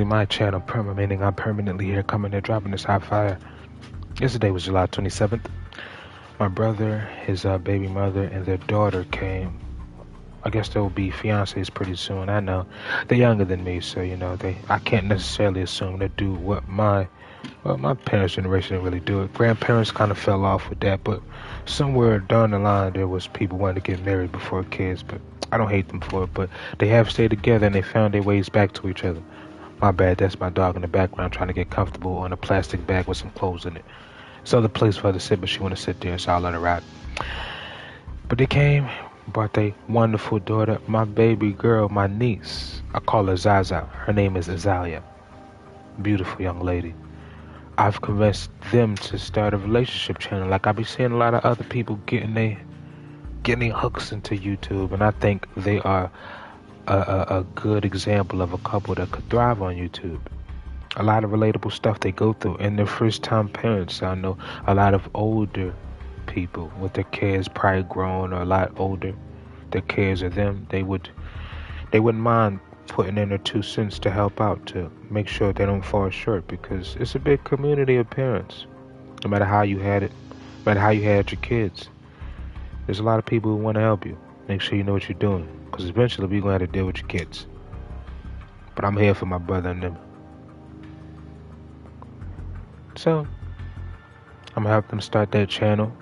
My channel meaning I'm permanently here coming and dropping this hot fire. Yesterday was July 27th. My brother, his baby mother, and their daughter came. I guess they'll be fiancés pretty soon. I know they're younger than me, so I can't necessarily assume they do what my parents' generation didn't really do it. Grandparents kind of fell off with that, but somewhere down the line there was people wanting to get married before kids. But I don't hate them for it. But they have stayed together and they found their ways back to each other. My bad, that's my dog in the background trying to get comfortable on a plastic bag with some clothes in it. It's other place for her to sit, but she want to sit there, so I'll let her ride. But they came, brought their wonderful daughter, my baby girl, my niece. I call her Zaza. Her name is Azalea. Beautiful young lady. I've convinced them to start a relationship channel. Like I be seeing a lot of other people getting their hooks into YouTube, and I think they are a good example of a couple that could thrive on YouTube. A lot of relatable stuff they go through, and they're first-time parents. I know a lot of older people with their kids probably grown or a lot older. Their kids are them. They wouldn't mind putting in their 2 cents to help out, to make sure they don't fall short, because it's a big community of parents. No matter how you had it, no matter how you had your kids, there's a lot of people who want to help you. Make sure you know what you're doing, because eventually we're going to have to deal with your kids. But I'm here for my brother and them. So, I'm going to help them start that channel.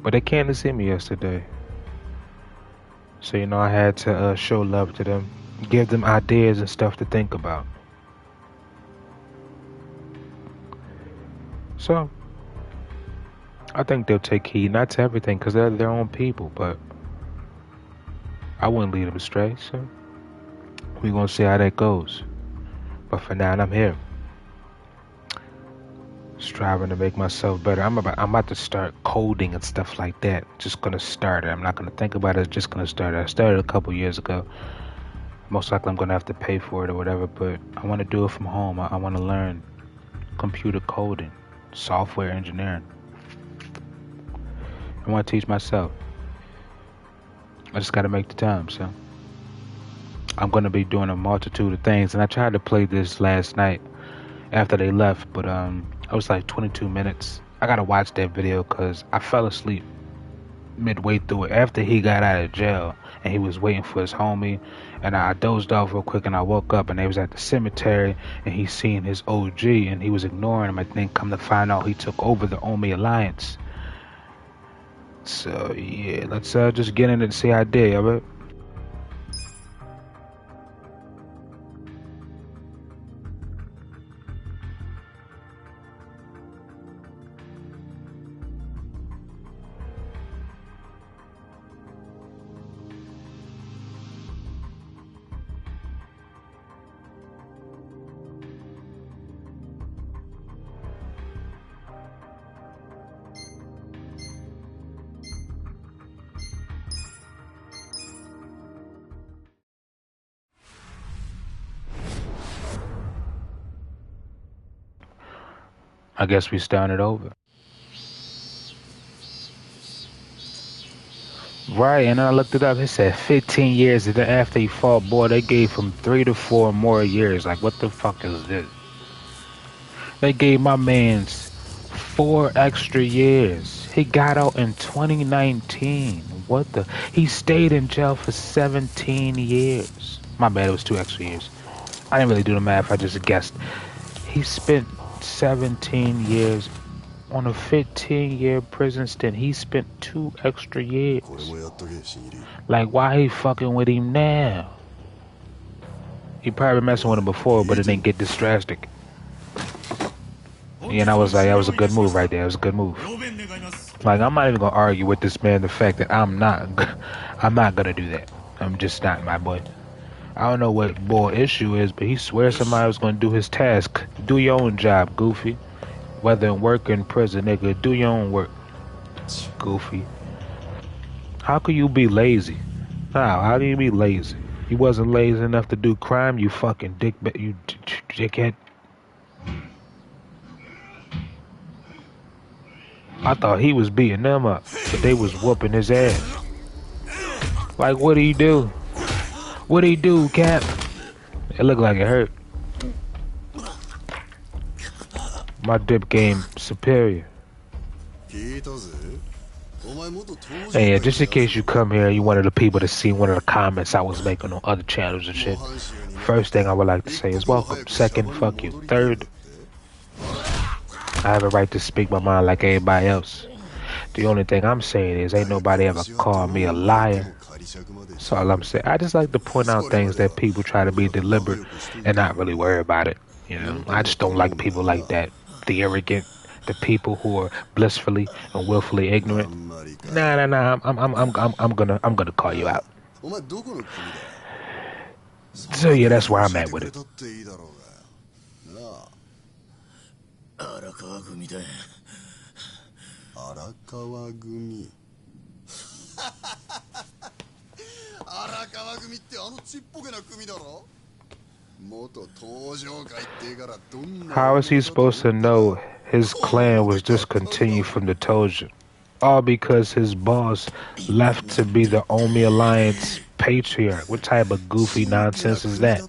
But they came to see me yesterday. So, I had to show love to them. Give them ideas and stuff to think about. So, I think they'll take heed, not to everything, because they're their own people, but I wouldn't lead them astray, so we're going to see how that goes. But for now, I'm here, striving to make myself better. I'm about to start coding and stuff like that. Just going to start it. I'm not going to think about it, just going to start it. I started a couple years ago. Most likely I'm going to have to pay for it or whatever, but I want to do it from home. I want to learn computer coding, software engineering. I want to teach myself. I just got to make the time, so I'm going to be doing a multitude of things. And I tried to play this last night after they left, but I was like 22 minutes. I got to watch that video because I fell asleep midway through it after he got out of jail and he was waiting for his homie, and I dozed off real quick and I woke up and they was at the cemetery and he seen his OG and he was ignoring him. I think come to find out he took over the Omi Alliance. So yeah, let's just get in it and see how I did, alright? I guess we started over. Right, and I looked it up. It said 15 years after he fought, boy, they gave him 3 to 4 more years. Like, what the fuck is this? They gave my man's 4 extra years. He got out in 2019. What the? He stayed in jail for 17 years. My bad, it was 2 extra years. I didn't really do the math, I just guessed. He spent 17 years on a 15-year prison stint. He spent 2 extra years. Like, why he fucking with him now? He probably been messing with him before, but it didn't get this drastic. And I was like, that was a good move right there. It was a good move. Like, I'm not even gonna argue with this man the fact that I'm not gonna do that. I'm just not, my boy. I don't know what boy issue is, but he swears somebody was gonna do his task. Do your own job, Goofy. Whether in work or in prison, nigga, do your own work, Goofy. How could you be lazy? How do you be lazy? You wasn't lazy enough to do crime, you fucking dickhead. I thought he was beating them up, but they was whooping his ass. Like, what do you do? What do you do, Cap? It looked like it hurt. My dip game superior. And yeah, just in case you come here and you wanted the people to see one of the comments I was making on other channels and shit, first thing I would like to say is welcome. Second, fuck you. Third, I have a right to speak my mind like everybody else. The only thing I'm saying is ain't nobody ever called me a liar. That's all I'm saying. I just like to point out things that people try to be deliberate and not really worry about it. You know, I just don't like people like that. The arrogant, the people who are blissfully and willfully ignorant. Nah. I'm gonna call you out. So yeah, that's where I'm at with it. How is he supposed to know his clan was discontinued from the Toja? All because his boss left to be the Omi Alliance patriarch. What type of goofy nonsense is that?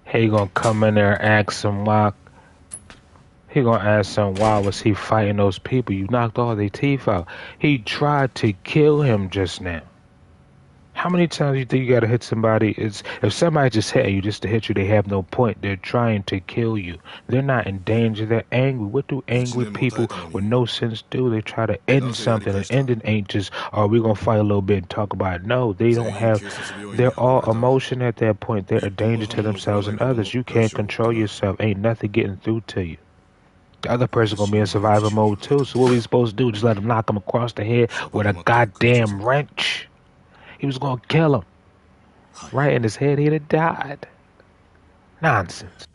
He gonna come in there and ask him why. He gonna ask him why was he fighting those people? You knocked all their teeth out. He tried to kill him just now. How many times do you think you gotta hit somebody? It's if somebody just hit you just to hit you, they have no point. They're trying to kill you. They're not in danger. They're angry. What do angry people with no sense do? They try to end something, and ending ain't just, oh, we're gonna fight a little bit and talk about it. No, they don't have. They're all emotion at that point. They're a danger to themselves and others. You can't control yourself. Ain't nothing getting through to you. The other person gonna be in survival mode too. So what we supposed to do? Just let him knock him across the head with a goddamn wrench? He was gonna kill him. Right in his head, he'd have died. Nonsense.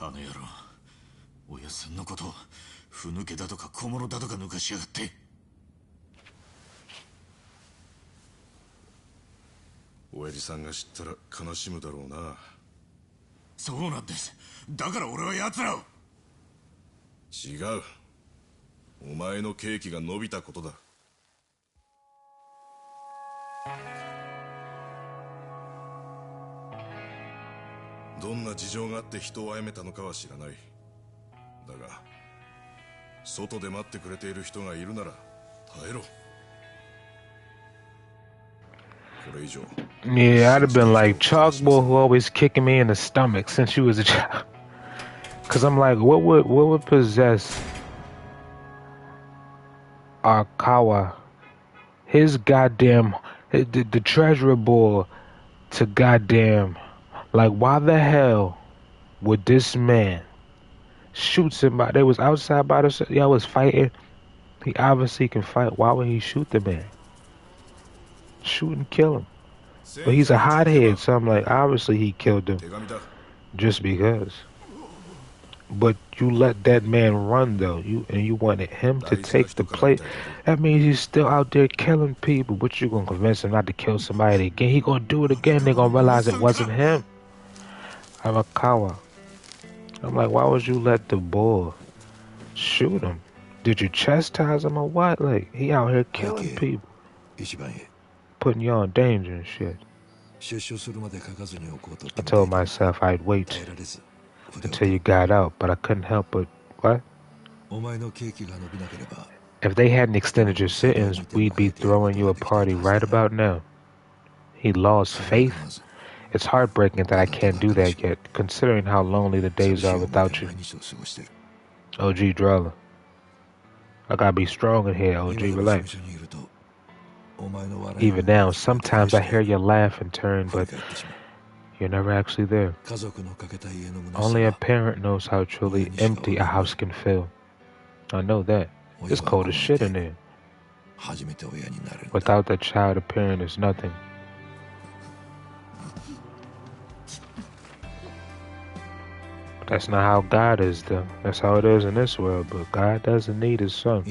Yeah, I'd have been like Chalkboy who always kicking me in the stomach since you was a child. Cause I'm like, what would possess Arakawa, his goddamn the treasurer boy, to goddamn, like, why the hell would this man shoot somebody? They was outside by themselves. Y'all was fighting. He obviously can fight. Why would he shoot the man? Shoot and kill him. But he's a hothead, so I'm like, obviously he killed him just because. But you let that man run though, you wanted him to take the plate. That means he's still out there killing people. But you gonna convince him not to kill somebody again? He gonna do it again. They gonna realize it wasn't him. Arakawa. I'm like, why would you let the boy shoot him? Did you chastise him or what? Like, he out here killing people, putting y'all in danger and shit. I told myself I'd wait until you got out, but I couldn't help but, what? If they hadn't extended your sentence, we'd be throwing you a party right about now. He lost faith. It's heartbreaking that I can't do that yet, considering how lonely the days are without you. OG Drawler. I gotta be strong in here, OG, relax. Even now, sometimes I hear your laugh and turn, but You're never actually there. Only a parent knows how truly empty a house can feel. I know that. It's cold as shit in there. Without that child, a parent is nothing. But that's not how God is, though. That's how it is in this world, but God doesn't need his son.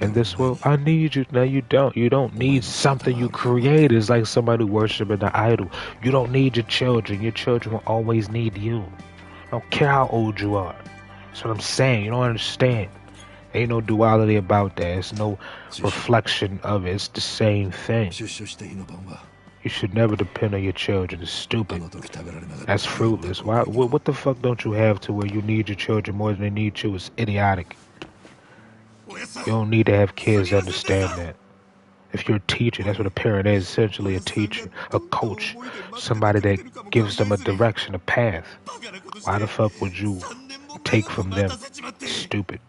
In this world, I need you. No, you don't. You don't need something you create. It's like somebody worshiping an idol. You don't need your children. Your children will always need you. I don't care how old you are. That's what I'm saying. You don't understand. Ain't no duality about that. It's no reflection of it. It's the same thing. You should never depend on your children. It's stupid. That's fruitless. Why? What the fuck don't you have to where you need your children more than they need you? It's idiotic. You don't need to have kids to understand that. If you're a teacher, that's what a parent is, essentially a teacher, a coach, somebody that gives them a direction, a path. Why the fuck would you take from them? Stupid.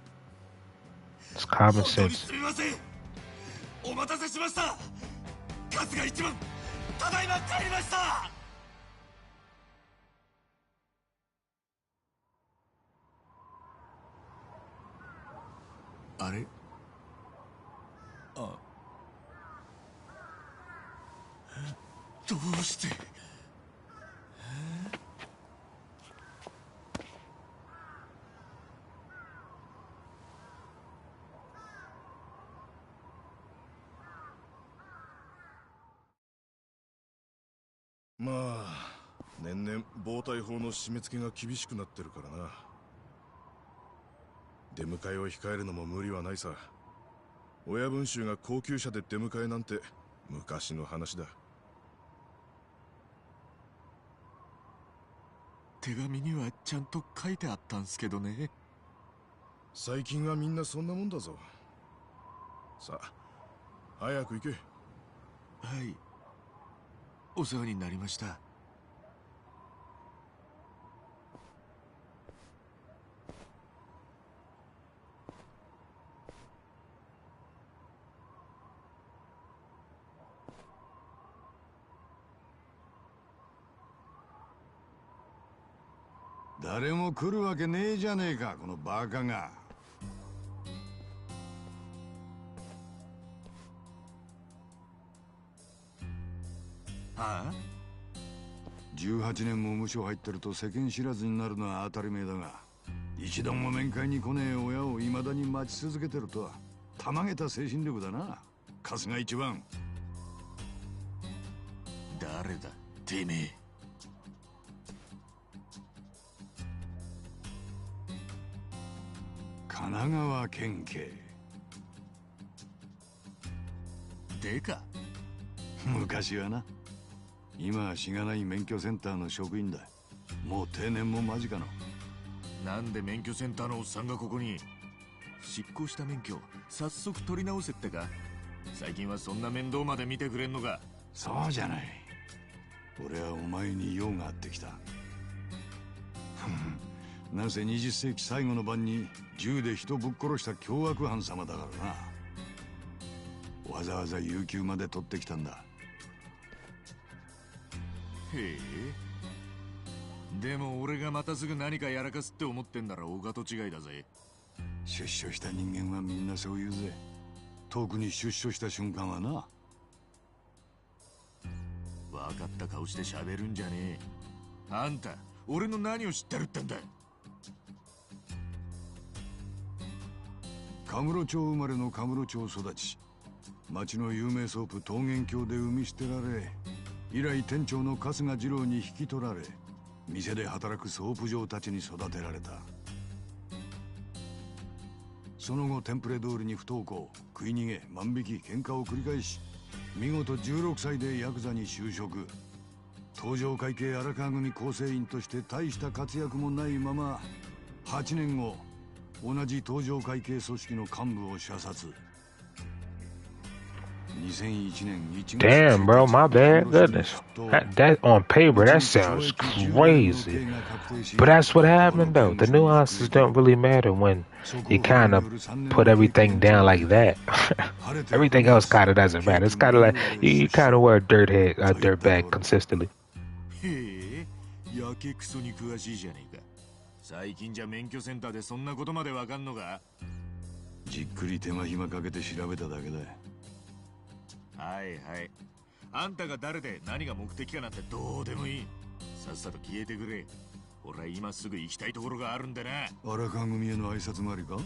It's common sense.18年も無所入ってると世間知らずになるのは当たり前だが、一度も面会に来ねえ親を未だに待ち続けてるとはたまげた精神力だな。春日一番。誰だてめえ。神奈川県警でか。昔はな。今はしがない免許センターの職員だ。もう定年も間近の。なんで免許センターのおっさんがここに。執行した免許早速取り直せってか。最近はそんな面倒まで見てくれんのか。そうじゃない。俺はお前に用があってきた。なんせ20世紀最後の晩に銃で人ぶっ殺した凶悪犯様だからな。わざわざ有給まで取ってきたんだ。へえ。でも俺がまたすぐ何かやらかすって思ってんだらお門違いだぜ。出所した人間はみんなそう言うぜ。特に出所した瞬間はな。分かった顔して喋るんじゃねえ。あんた俺の何を知ってるってんだ。カムロ町生まれのカムロ町育ち、町の有名ソープ桃源郷で産み捨てられ、以来店長の春日二郎に引き取られ、店で働くソープ嬢たちに育てられた。その後テンプレ通りに不登校、食い逃げ、万引き、喧嘩を繰り返し、見事16歳でヤクザに就職。東上会系荒川組構成員として大した活躍もないまま、8年後同じ東上会系組織の幹部を射殺。Damn, bro, my bad. Goodness. That on paper, that sounds crazy. But that's what happened, though. The nuances don't really matter when you kind of put everything down like that. Everything else kind of doesn't matter. It's kind of like you kind of wear a dirt bag consistently. やけくそに詳しいじゃねえか。最近じゃ免許センターでそんなことまでわかんのか。じっくり手間暇かけて調べただけだ。はいはい。あんたが誰で何が目的かなんてどうでもいい。さっさと消えてくれ。俺は今すぐ行きたいところがあるんでな。荒川組への挨拶回りか。う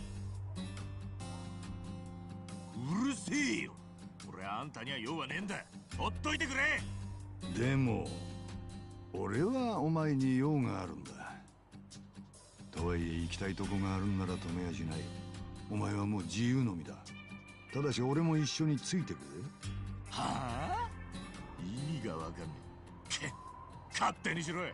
るせえよ。俺はあんたには用はねえんだ。ほっといてくれ。でも俺はお前に用があるんだ。とはいえ行きたいとこがあるんなら止めやしない。お前はもう自由の身だ。ただし俺も一緒についてくれ。はあ？意味がわかんねえ。勝手にしろよ。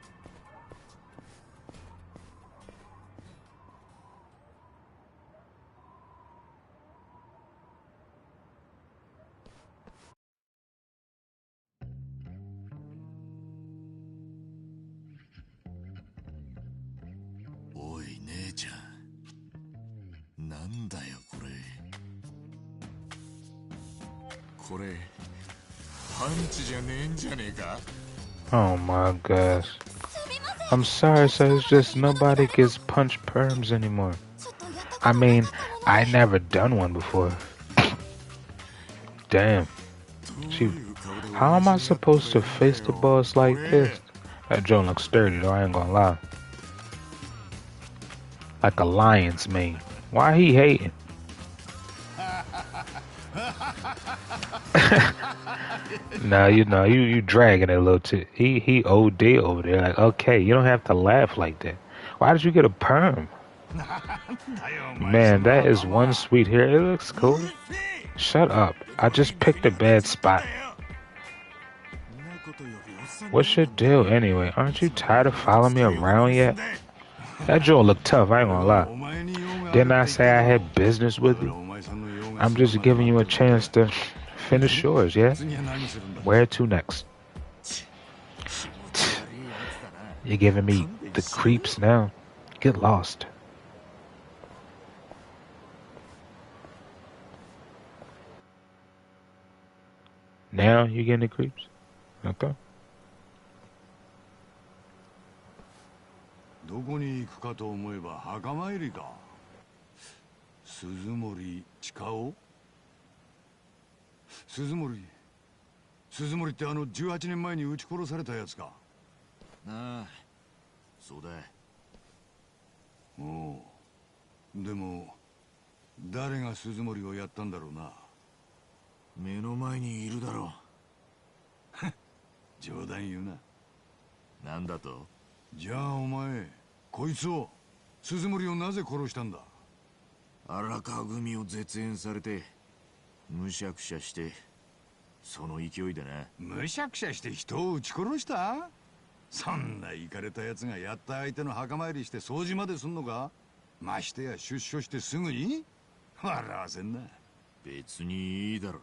おい姉ちゃん、なんだよこれ。これパンチじゃねえんじゃねえか。 Oh my gosh. I'm sorry, sir. It's just nobody gets punch perms anymore. I mean, I never done one before. Damn. Shoot. How am I supposed to face the boss like this? That joint looks sturdy though, I ain't gonna lie. Like a lion's mane. Why he hating? No, you dragging it a little too. He OD over there. Like, okay, you don't have to laugh like that. Why did you get a perm? Man, that is one sweet hair. It looks cool. Shut up. I just picked a bad spot. What's your deal anyway? Aren't you tired of following me around yet? That joint look tough, I ain't gonna lie. Didn't I say I had business with you? I'm just giving you a chance to finish yours, yeah? Where to next? You're giving me the creeps now. Get lost. Now you're getting the creeps? Okay. どこに行くかと思えば墓参りか。鈴森千佳夫。鈴森って18年前に撃ち殺されたやつか。ああ、そうだ。おう。でも誰が鈴森をやったんだろうな。目の前にいるだろう。冗談言うな。なんだと。じゃあお前、こいつを、鈴森をなぜ殺したんだ。荒川組を絶縁されてむしゃくしゃして、その勢いでな。むしゃくしゃして人を撃ち殺した。そんなイカれたやつがやった相手の墓参りして掃除まですんのか。ましてや出所してすぐに。笑わせんな。別にいいだろ。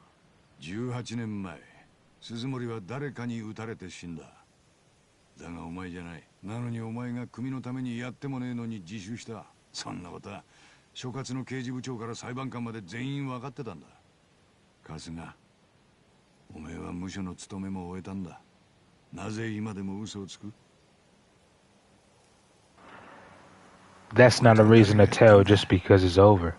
18年前鈴森は誰かに撃たれて死んだ。だがお前じゃない。なのにお前が組のためにやってもねえのに自首した。そんなことは所轄の刑事部長から裁判官まで全員分かってたんだ。春日、お前は無所の務めも終えたんだ。なぜ今でも嘘をつく。 That's not a reason to tell just because it's over.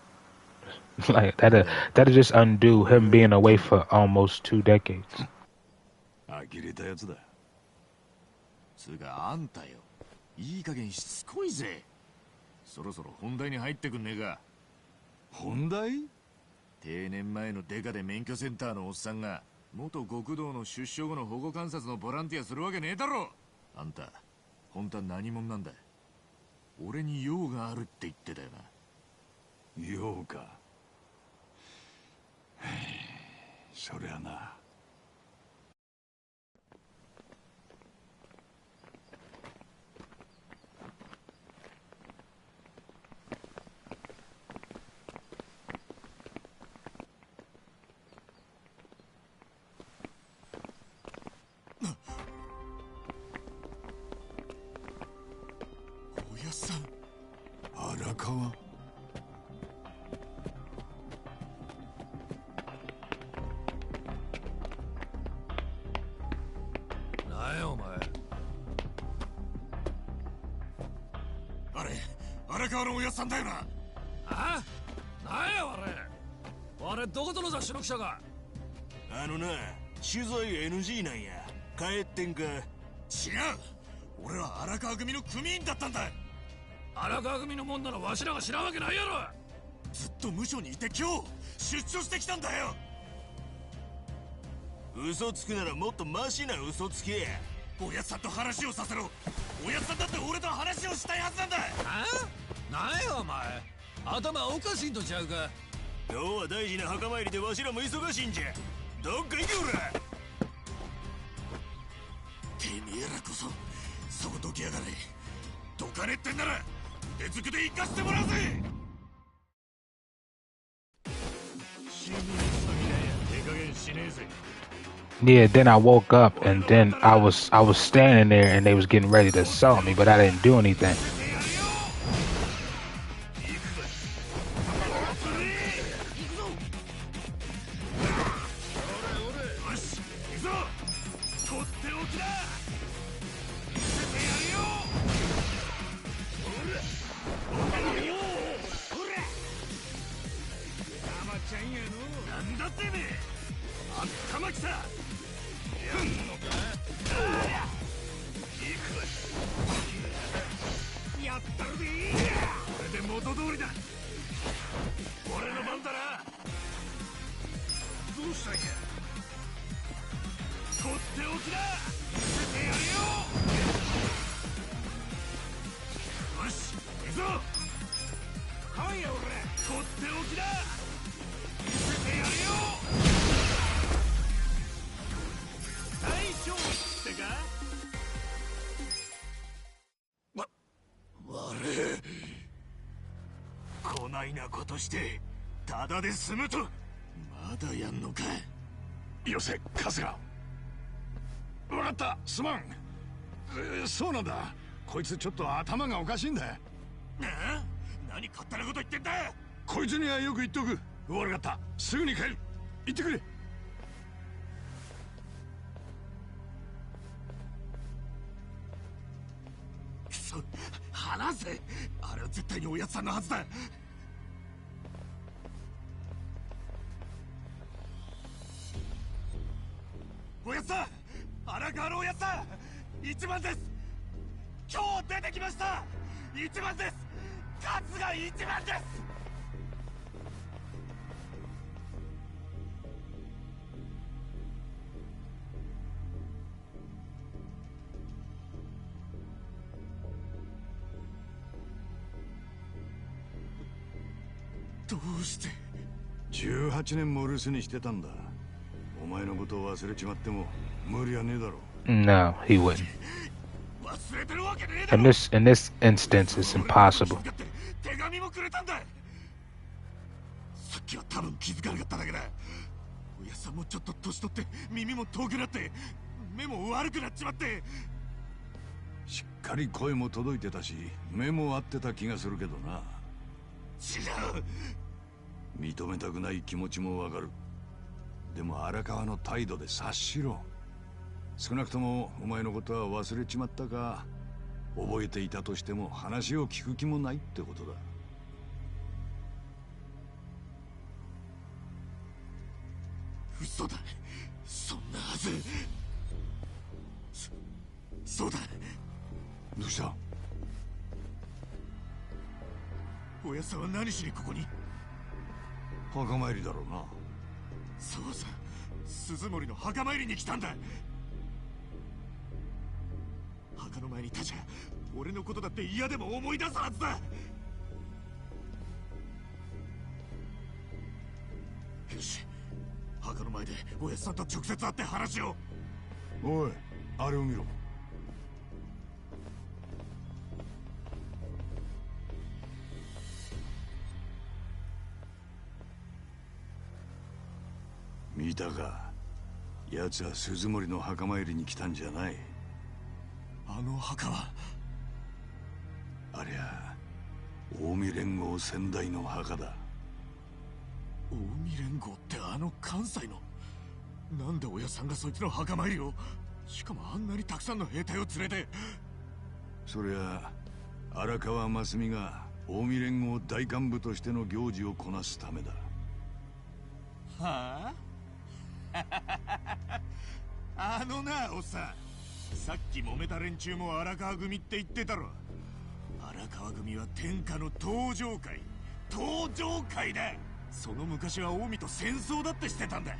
Like that'll just undo him being away for almost 2 decades. 呆れたやつだ。つうかあんたよ、いい加減しつこいぜ。そろそろ本題に入ってくんねえか。本題？定年前のデカで免許センターのおっさんが元極道の出所後の保護観察のボランティアするわけねえだろ。あんた本当は何者なんだ。俺に用があるって言ってたよな。用か。そりゃな。荒川。なんやお前。あれ荒川のおやっさんだよな。あ？なんやあれどこぞの雑誌の記者か。な取材 NG なんや。帰ってんか。違う、俺は荒川組の組員だったんだ。荒川組のもんならわしらが知らんわけないやろ。ずっと無所にいて今日出張してきたんだよ。嘘つくならもっとマシな嘘つけ。おやっさんと話をさせろ。おやっさんだって俺と話をしたいはずなんだ。なんやお前、頭おかしいんとちゃうか。今日は大事な墓参りでわしらも忙しいんじゃ。どっか行けおら。てめえらこそそこどきやがれ。どかねってんなら腕づくで行かせてもらうぜ。死に急ぎだや。手加減しねえぜ。Yeah, then I woke up and then I was standing there and they was getting ready to assault me, but I didn't do anything.こないなことしてただで済むとまだやんのか。よせ春日。分かった、すまん。そうなんだ、こいつちょっと頭がおかしいんだ。何勝手なこと言ってんだ。こいつにはよく言っとく。悪かった、すぐに帰る。行ってくれ。くそ、離せ。あれは絶対におやつさんのはずだ。おやつさん、荒川のおやつさん、一番です。今日出てきました。一番です。勝が一番です。どうして18年も留守にしてたんだ。お前のことを忘れちまっても無理はねえだろ。 No, he wouldn't. 忘れてるわけねえだろ。 In this instance, it's impossible. 手紙もくれたんだ。さっきは多分気づかなかっただけだ。おやさんもちょっと年取って耳も遠くなって目も悪くなっちまって。しっかり声も届いてたし目も合ってた気がするけどな。違う。認めたくない気持ちもわかる。でも荒川の態度で察しろ。少なくともお前のことは忘れちまったか、覚えていたとしても話を聞く気もないってことだ。嘘だ、そんなはず。そうだ。どうした。おやさんは何しにここに。墓参りだろうな。そうさ、鈴森の墓参りに来たんだ。墓の前に立ちゃ俺のことだって嫌でも思い出すはずだ。よし、墓の前でおやっさんと直接会って話を。おい、あれを見ろ。見たか。奴は鈴森の墓参りに来たんじゃない。あの墓はありゃ近江連合先代の墓だ。近江連合ってあの関西の。なんで親さんがそいつの墓参りを、しかもあんなにたくさんの兵隊を連れて。そりゃ荒川真澄が近江連合大幹部としての行事をこなすためだ。はああのな、おっさん、さっき揉めた連中も荒川組って言ってたろ。荒川組は天下の登場会。登場会だ。その昔は近江と戦争だってしてたんだ。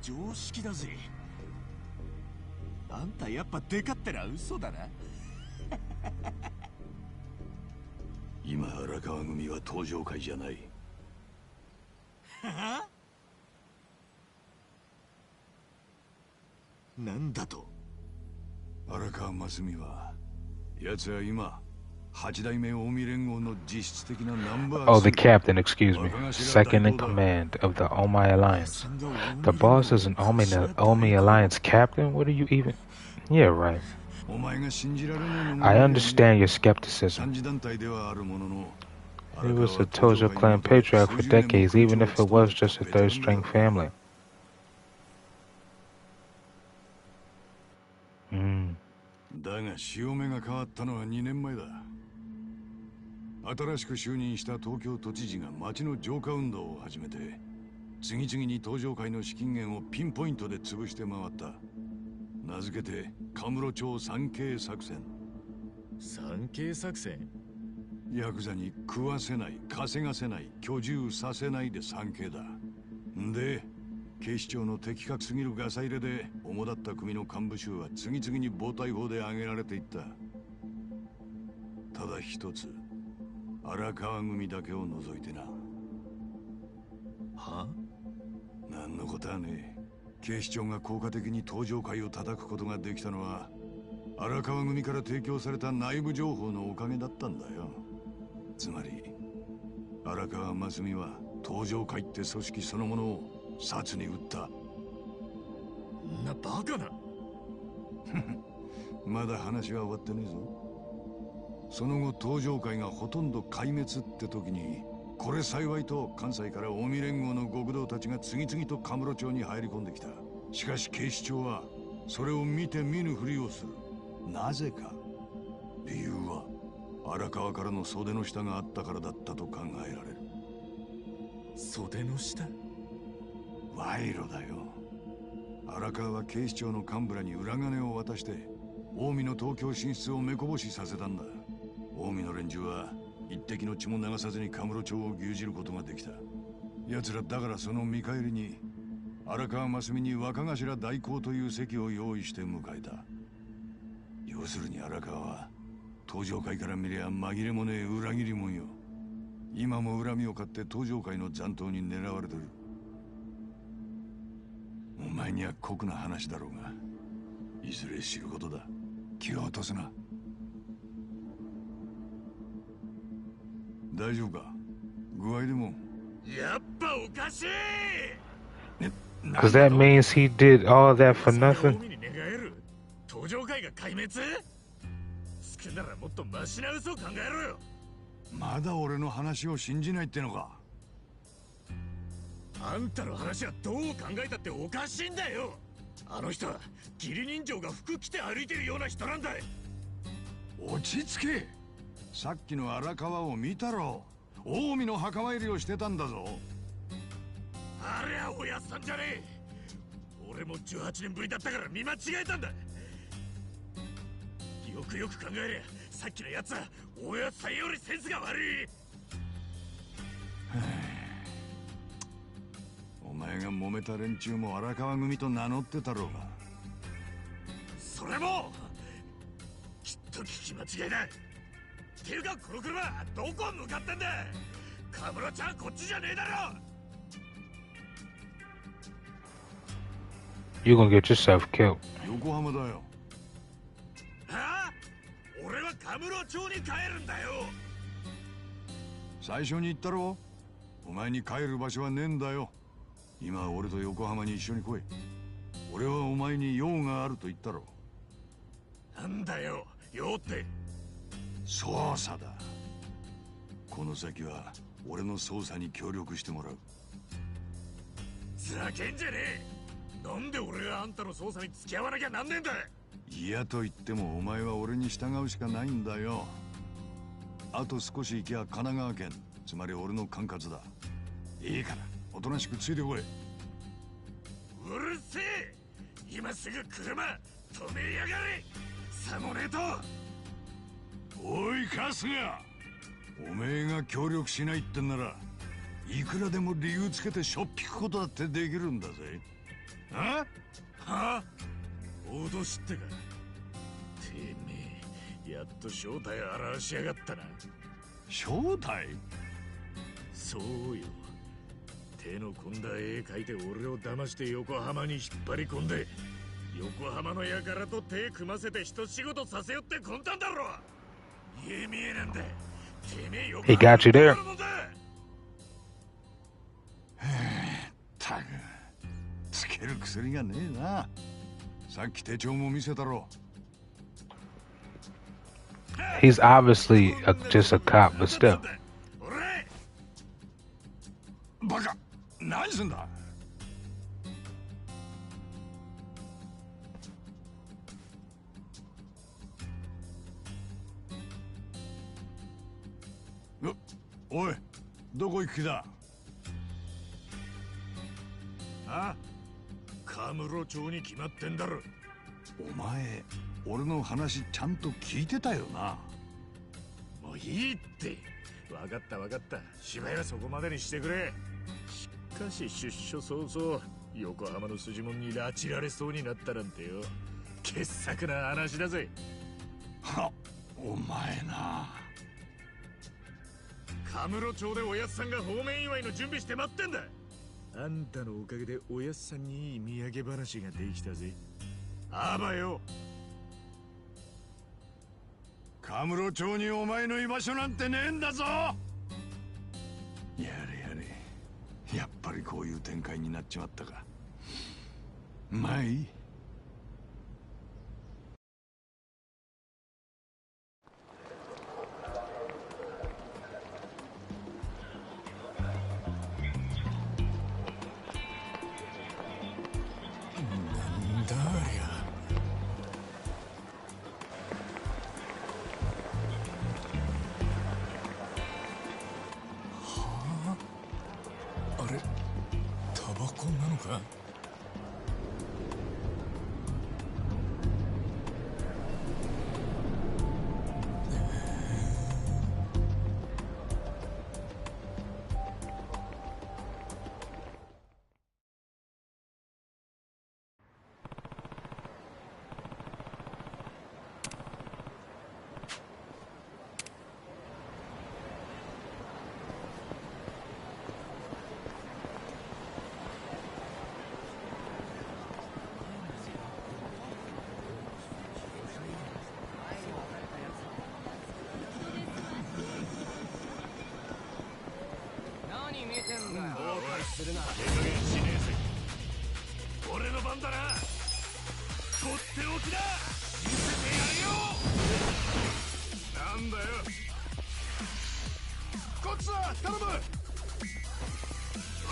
常識だぜ。あんたやっぱデカってのは嘘だな。今荒川組は登場会じゃない。はあ？なんだと？荒川真澄は奴は今8代目近江連合の実質的なナンバー Oh, the captain, excuse me. Second in command of the Omi Alliance. The boss is an Omi Alliance captain? What are you even... Yeah, right. I understand your skepticism. He was a Tojo clan patriarch for decades, even if it was just a third-string family. だが潮目が変わったのは2年前だ。新しく就任した東京都知事が町の浄化運動を始めて、次々に登場会の資金源をピンポイントで潰して回った。名付けてカムロ町 3K 作戦。 3K 作戦？ヤクザに食わせない、稼がせない、居住させないで 3K だ。で警視庁の的確すぎるガサ入れで主だった組の幹部衆は次々に暴対法で挙げられていった。ただ一つ、荒川組だけを除いてな。は？何のことはねえ。警視庁が効果的に登場会を叩くことができたのは荒川組から提供された内部情報のおかげだったんだよ。つまり荒川真澄は登場会って組織そのものを殺に撃った。なバカな。まだ話は終わってねえぞ。その後登場会がほとんど壊滅って時に、これ幸いと関西から近江連合の極道たちが次々とカムロ町に入り込んできた。しかし警視庁はそれを見て見ぬふりをする。なぜか。理由は荒川からの袖の下があったからだったと考えられる。袖の下？賄賂だよ。荒川は警視庁の幹部らに裏金を渡して近江の東京進出を目こぼしさせたんだ。近江の連中は一滴の血も流さずにカムロ町を牛耳ることができた。奴らだからその見返りに荒川真澄に若頭代行という席を用意して迎えた。要するに荒川は登場会から見りゃ紛れもねえ裏切り者よ。今も恨みを買って登場会の残党に狙われてる。お前には酷な話だろうが、いずれ知ることだ。気を落とすな。大丈夫か？具合でも。やっぱおかしい。Because that means he did all that for nothing. 登場会が壊滅？少ならもっとマシな嘘を考えろよ。まだ俺の話を信じないってのか？あんたの話はどう考えたっておかしいんだよ。あの人は義理人情が服着て歩いてるような人なんだ。落ち着け。さっきの荒川を見たろ。近江の墓参りをしてたんだぞ。あれはおやっさんじゃねえ。俺も18年ぶりだったから見間違えたんだ。よくよく考えりゃさっきのやつはおやっさんよりセンスが悪い。お前が揉めた連中も荒川組と名乗ってたろうが。それもきっと聞き間違いだ。っていうかこの車どこ向かってんだ。カムロちゃんこっちじゃねえだろ。You're gonna get yourself killed. 横浜だよ。はあ？俺はカムロ町に帰るんだよ。最初に言ったろ。お前に帰る場所はねえんだよ。今俺と横浜に一緒に来い。俺はお前に用があると言ったろ。なんだよ用って。捜査だ。この先は俺の捜査に協力してもらう。ざけんじゃねえ。なんで俺があんたの捜査に付き合わなきゃなんねえんだ。嫌と言ってもお前は俺に従うしかないんだよ。あと少し行きゃ神奈川県、つまり俺の管轄だ。いいからおとなしくついてこい。うるせえ。今すぐ車止めやがれ。さもねえと。おい春日、おめえが協力しないってんならいくらでも理由つけてしょっぴくことだってできるんだぜ。はあ脅しってか。てめえやっと正体を現しやがったな。正体？そうよ。手の込んだ絵描いて俺を騙して横浜に引っ張り込んで、横浜の輩と手組ませて一仕事させよって魂胆だろ。家見えなんだ。てめえ横 He got you there. たくつける薬がねえな。さっき手帳も見せたろ。 He's obviously just a cop, but still. バカ、何すんだ。おい、どこ行く気だ。あ、カムロ町に決まってんだろ。お前、俺の話ちゃんと聞いてたよな。もういいって。分かった分かった。芝居はそこまでにしてくれ。しかし出所早々横浜の筋門に拉致られそうになったなんてよ、傑作な話だぜ。は、お前な。カムロ町でおやっさんが方面祝いの準備して待ってんだ。あんたのおかげでおやっさんにいい土産話ができたぜ。あばよ。カムロ町にお前の居場所なんてねえんだぞ。やれやれ、やっぱりこういう展開になっちまったか。まあいい。なんだありゃ。あれ、タバコなのか。俺の番だな。とっておきだ。見せてやるよ。なんだよ。こっちだ、頼む。よ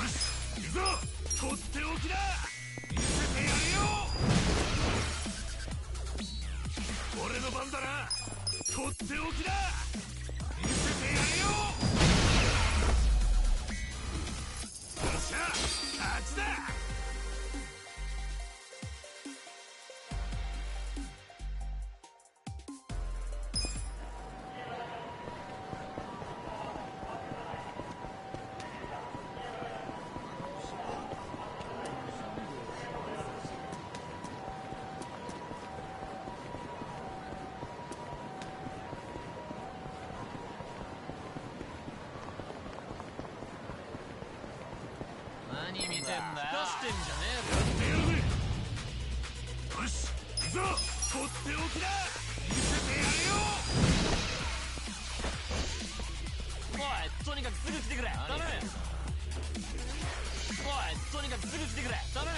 し、行くぞ。とっておきだ。見せてやるよ。俺の番だな。とっておきだ。見せてやるよ。よっしゃ、勝ちだ。何見てんだよ。出してんじゃねえよし、行くぞ。とっておきだ。見せてやるよ。おい、とにかくすぐ来てくれ。頼む。おい、とにかくすぐ来てくれ。頼む。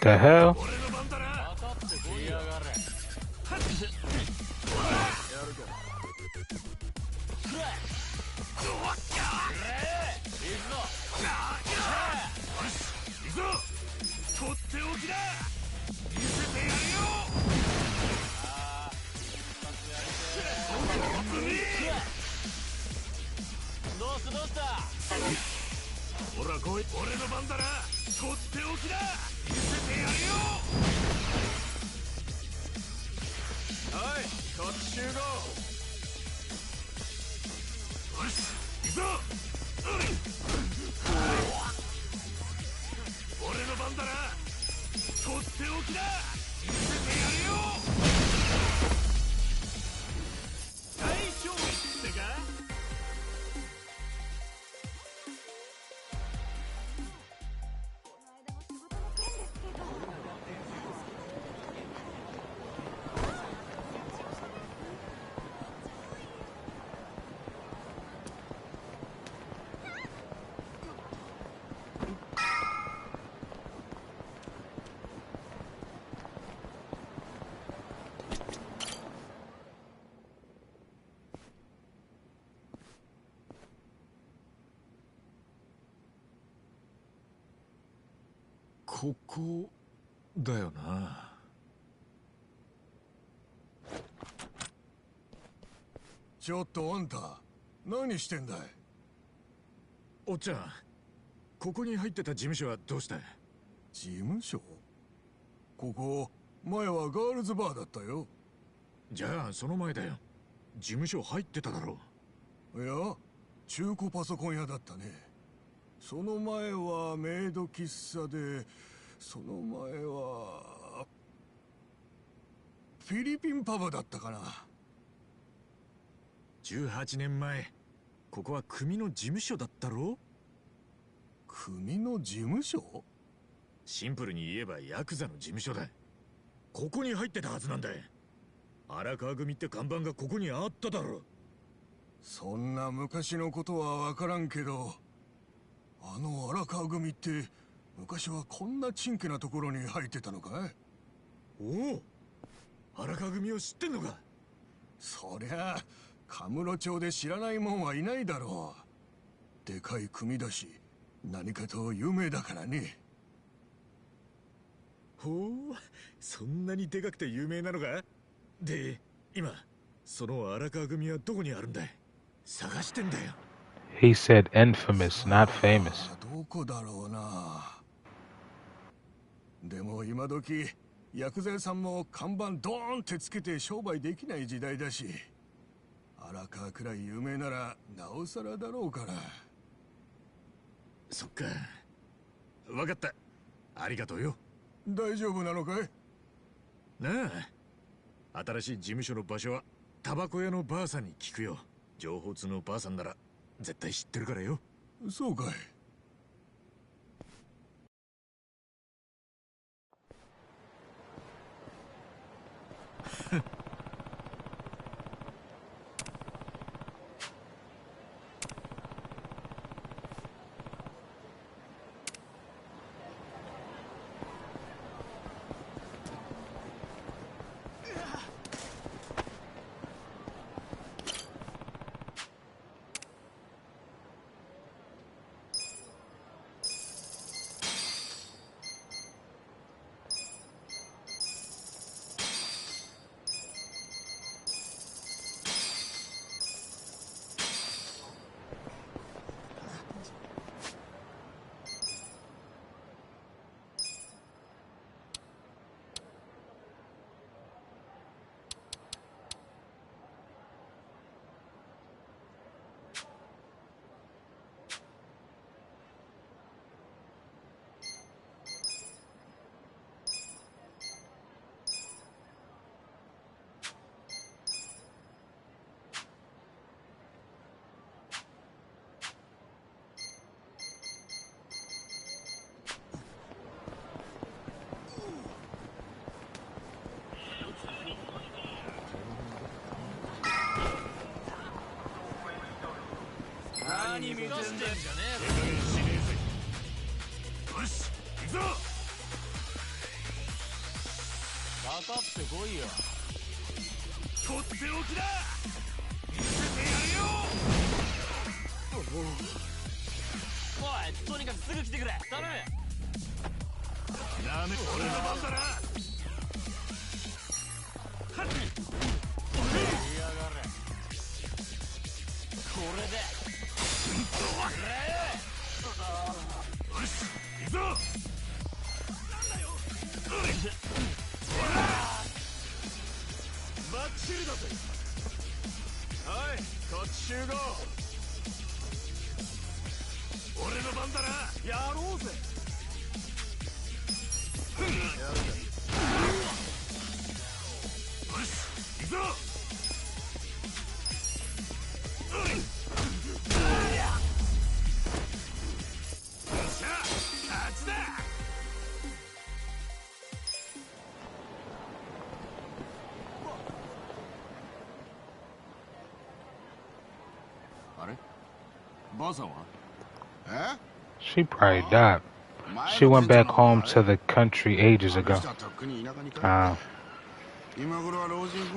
The hell? 俺の番だな。分かってこいやがれ。やるか。くらクどうした？ほら来い、俺の番だな。とっておきだ。見せてやるよ。はい、こっち集合。よし、行くぞ。俺の番だな。とっておきだ。見せてやるよ。大勝利ってか。ここだよな。ちょっとあんた何してんだい？おっちゃん、ここに入ってた事務所はどうした？事務所？ここ前はガールズバーだったよ。じゃあその前だよ。事務所入ってただろう。いや、中古パソコン屋だったね。その前はメイド喫茶で、その前はフィリピンパブだったかな。18年前、ここは組の事務所だったろ？組の事務所？シンプルに言えばヤクザの事務所だ。ここに入ってたはずなんだ。荒川組って看板がここにあっただろ。そんな昔のことは分からんけど、あの荒川組って昔はこんなちんけなところに入ってたのかい？おお、荒川組を知ってんのか？そりゃカムロ町で知らないもんはいないだろう。でかい組だし、何かと有名だからね。ほう、そんなにでかくて有名なのか？で、今その荒川組はどこにあるんだい？探してんだよ。He said infamous, not famous. どこだろうな。でも今時薬剤さんも看板ドーンってつけて商売できない時代だし、荒川くらい有名ならなおさらだろうから。そっか、分かった。ありがとうよ。大丈夫なのかい？なあ、新しい事務所の場所はタバコ屋のばあさんに聞くよ。情報通のばあさんなら絶対知ってるからよ。そうかい。何見てんだよ。よし、行くぞ。かかってこいよ。とっておきだ。見せてやるよ。おい、とにかくすぐ来てくれ。頼む。ダメ、俺の番だな。はっ、やがれ。これでだぜ。はい、こっち集合。俺の番だな。やろうぜ。やるだ。よし、行くぞ。She probably died. She went back home to the country ages ago.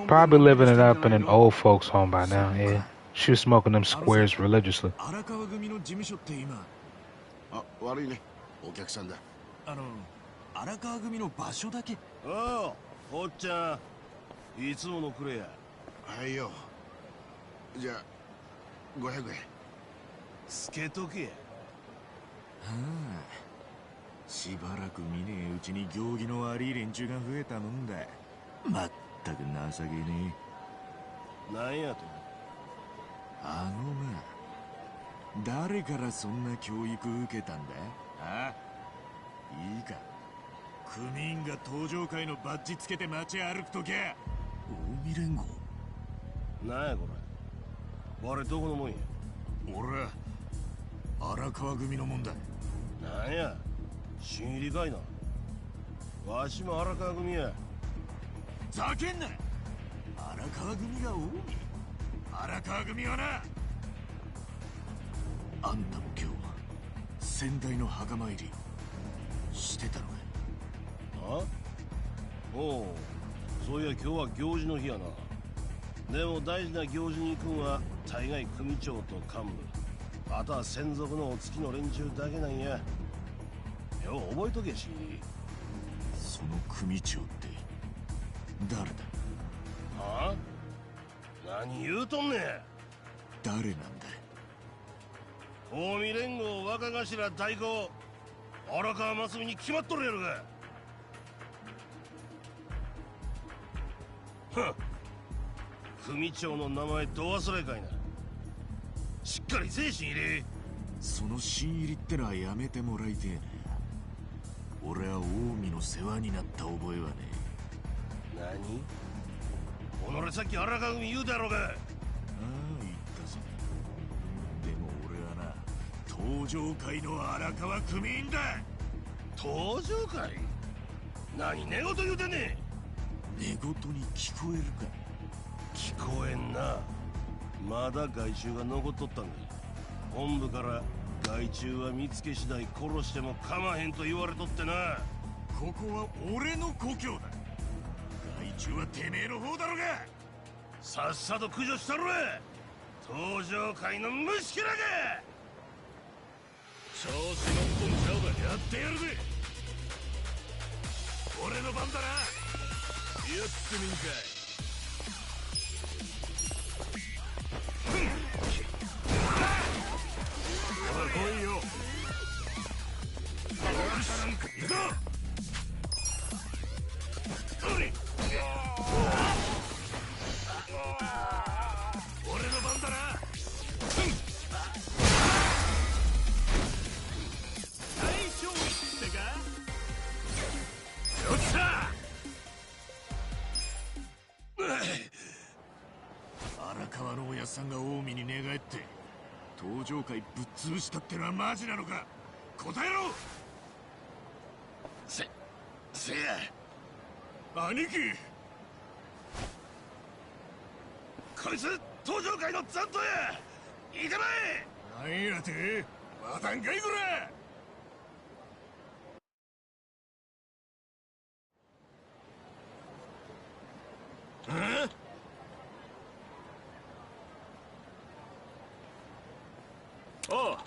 Probably living it up in an old folks home by now, yeah. She was smoking them squares religiously. 悪いね、お客さんだ。荒川組の場所だけ。ああ、おっちゃん、いつものくれや。はいよ。じゃあ500円。つけとけや。しばらく見ねえうちに行儀の悪い連中が増えたもんだ。まったく情けねえ。なんやと。誰からそんな教育受けたんだ。あ、いいか。組員が登場会のバッジつけて街歩くときゃ近江連合。なんやこれ。我どこのもんや。俺は荒川組のもんだ。なんや、新入りかいな。わしも荒川組や。ざけんな。荒川組が近江。荒川組はな、あんたも今日先代の墓参りしてたのか。あ、おう、そういや今日は行事の日やな。でも大事な行事に行くんは大概組長と幹部、あとは専属のお付きの連中だけなんや。よう覚えとけし。その組長って誰だ。はあ、何言うとんねん。誰なんだ。近江連合若頭代行荒川真澄に決まっとるやろが。はっ、組長の名前ど忘れかいな。しっかり精神入れ。その新入りってのはやめてもらいてえな。俺は近江の世話になった覚えはねえ。何？己さっき荒川組言うだろうが。ああ、言ったぞ。でも俺はな、登場会の荒川組員だ。登場会？何寝言言うてんねん。寝言に聞こえるか。聞こえんな。まだ害虫が残っとったんだ。本部から害虫は見つけ次第殺しても構わへんと言われとってな。ここは俺の故郷だ。害虫はてめえの方だろうが。さっさと駆除したろ。登場会の虫けらが。調子乗っとんちゃうがやってやるぜ。俺の番だな。やってみんかい。来いよ。行くぞ。俺の番だな。大勝利ってか。よっしゃ。荒川のおやさんが近江に寝返って登場会ぶっ潰したってのはマジなのか。答えろ。せや兄貴。こいつ登場会の残党や。行かない。なんやて。またんかいこれ。ああ。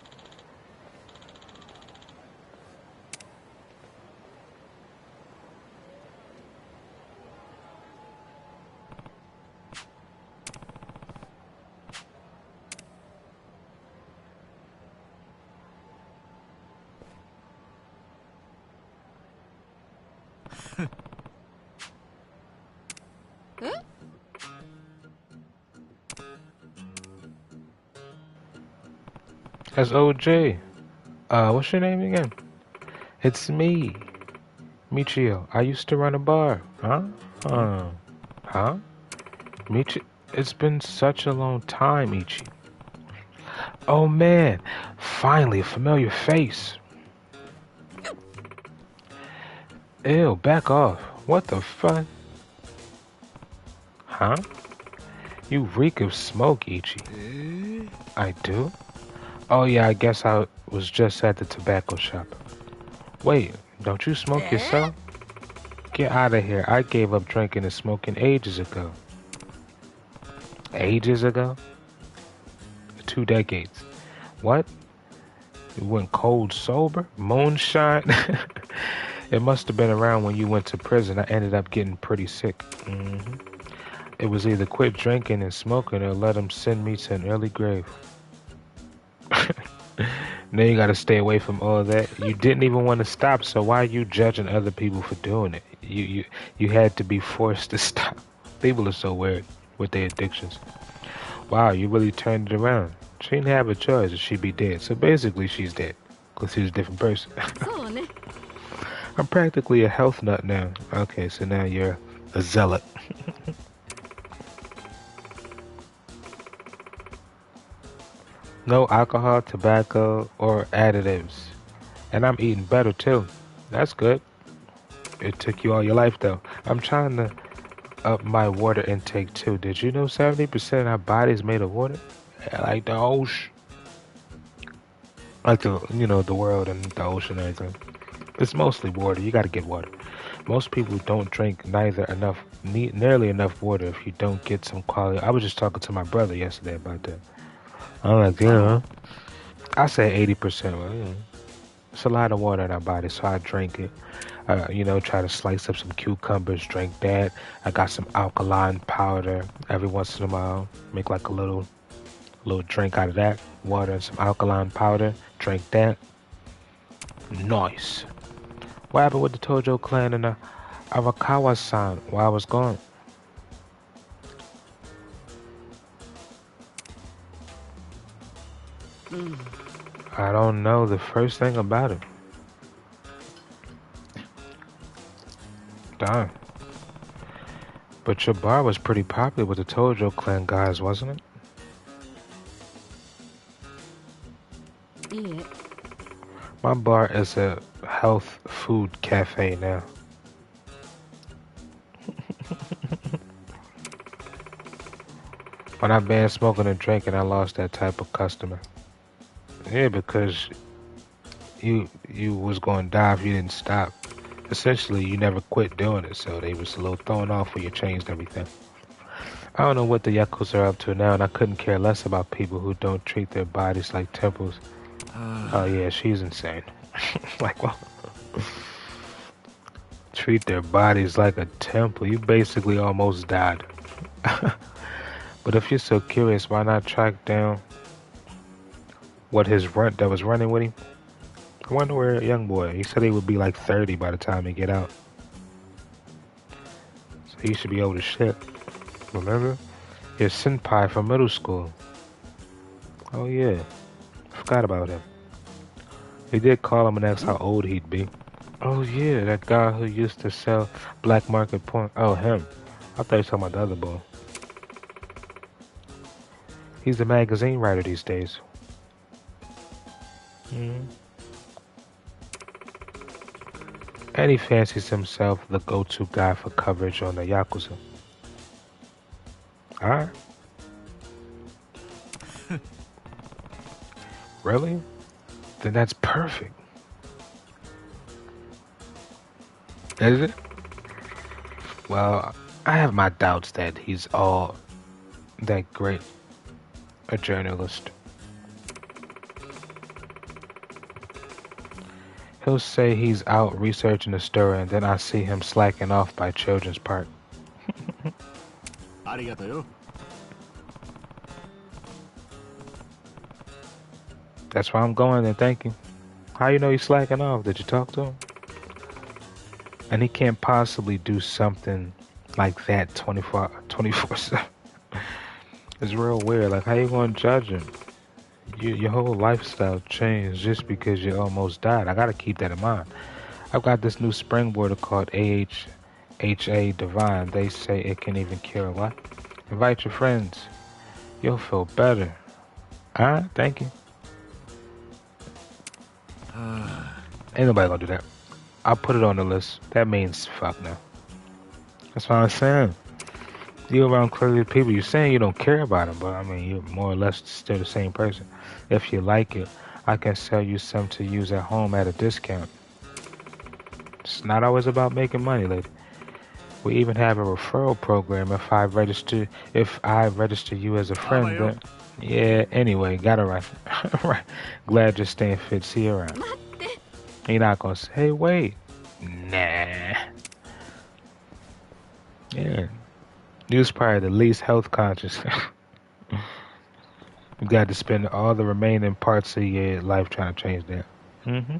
That's OJ. What's your name again? It's me, Michio. I used to run a bar. Huh? Huh? Michi? It's been such a long time, Ichi. Oh man, finally a familiar face. Ew, back off. What the fuck? Huh? You reek of smoke, Ichi. I do? Oh yeah, I guess I was just at the tobacco shop. Wait, don't you smoke yourself? Get out of here. I gave up drinking and smoking ages ago. Ages ago? 2 decades. What? You went cold sober? Moonshine? It must have been around when you went to prison. I ended up getting pretty sick. It was either quit drinking and smoking or let them send me to an early grave. Now you gotta stay away from all that. You didn't even want to stop, so why are you judging other people for doing it? You had to be forced to stop. People are so weird with their addictions. Wow, you really turned it around. She didn't have a choice, or she'd be dead. So basically, she's dead. Because she's a different person. I'm practically a health nut now. Okay, so now you're a zealot. No alcohol, tobacco, or additives. And I'm eating better too. That's good. It took you all your life though. I'm trying to up my water intake too. Did you know 70% of our body is made of water? Yeah, like the ocean. Like the world and the ocean and everything. It's mostly water. You gotta get water. Most people don't drink nearly enough water if you don't get some quality. I was just talking to my brother yesterday about that. I'm like, yeah. I say 80%. Well, it's a lot of water in our body, so I drink it. Try to slice up some cucumbers, drink that. I got some alkaline powder. Every once in a while, make like a little drink out of that. Water and some alkaline powder. Drink that. Nice. What happened with the Tojo clan and the Arakawa-san while I was gone? I don't know the first thing about it. Darn. But your bar was pretty popular with the Tojo clan guys, wasn't it? Yeah. My bar is a health food cafe now. When I banned smoking and drinking, I lost that type of customer. Yeah, because you was going to die if you didn't stop. Essentially, you never quit doing it, so they was a little thrown off when you changed everything. I don't know what the Yakuza are up to now, and I couldn't care less about people who don't treat their bodies like temples. Oh yeah, she's insane. Like, well, treat their bodies like a temple. You basically almost died. But if you're so curious, why not track down what his runt that was running with him? I wonder where a young boy. He said he would be like 30 by the time he get out. So he should be old as shit. Remember? Your senpai from middle school. Oh yeah. Forgot about him. He did call him and ask how old he'd be. Oh yeah, that guy who used to sell black market porn. Oh, him. I thought you were talking about the other boy. He's a magazine writer these days. And he fancies himself the go-to guy for coverage on the Yakuza. Alright. Really? Then that's perfect. Is it? Well, I have my doubts that he's all that great a journalist. He'll say he's out researching the story, and then I see him slacking off by Children's Park. That's why I'm going there, thank you. How you know he's slacking off? Did you talk to him? And he can't possibly do something like that 24/7. It's real weird. Like, how you gonna judge him? your whole lifestyle changed just because you almost died. I gotta keep that in mind. I've got this new springboarder called AHA Divine. They say it can even cure what? Invite your friends. You'll feel better. Alright, thank you. Ain't nobody gonna do that. I'll put it on the list. That means fuck no. That's what I'm saying. You around crazy people, you're saying you don't care about them, but I mean, you're more or less still the same person. If you like it, I can sell you some to use at home at a discount. It's not always about making money, lady. We even have a referral program if I register you as a friend, then yeah, anyway, got it right. Right. Glad you're staying fit. See you around. You're not gonna say, hey, wait. Nah. Yeah. You was probably the least health conscious. You got to spend all the remaining parts of your life trying to change that. Mm-hmm.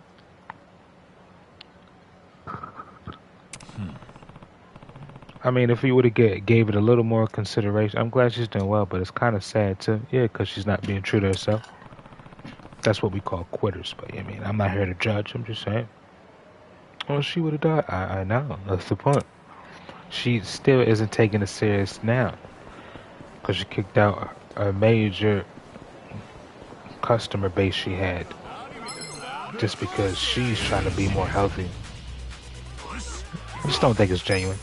I mean, if you would have gave it a little more consideration, I'm glad she's doing well, but it's kind of sad too. Yeah, because she's not being true to herself. That's what we call quitters. But I mean, I'm not here to judge. I'm just saying. Well, she would have died. I know. That's the point. She still isn't taking it serious now because she kicked out a major customer base she had just because she's trying to be more healthy. I just don't think it's genuine.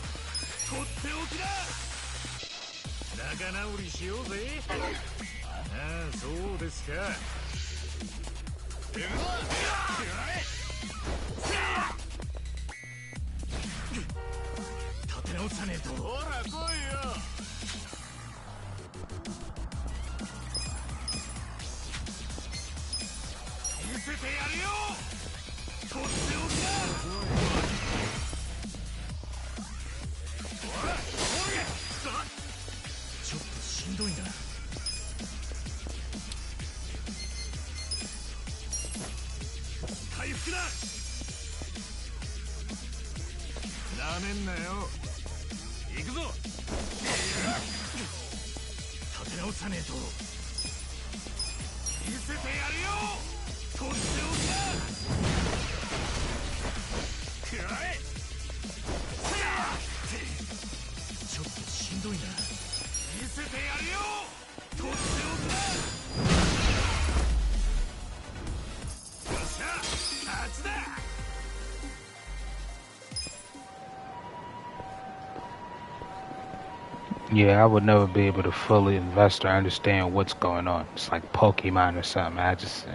Yeah, I would never be able to fully invest or understand what's going on. It's like Pokemon or something. I just,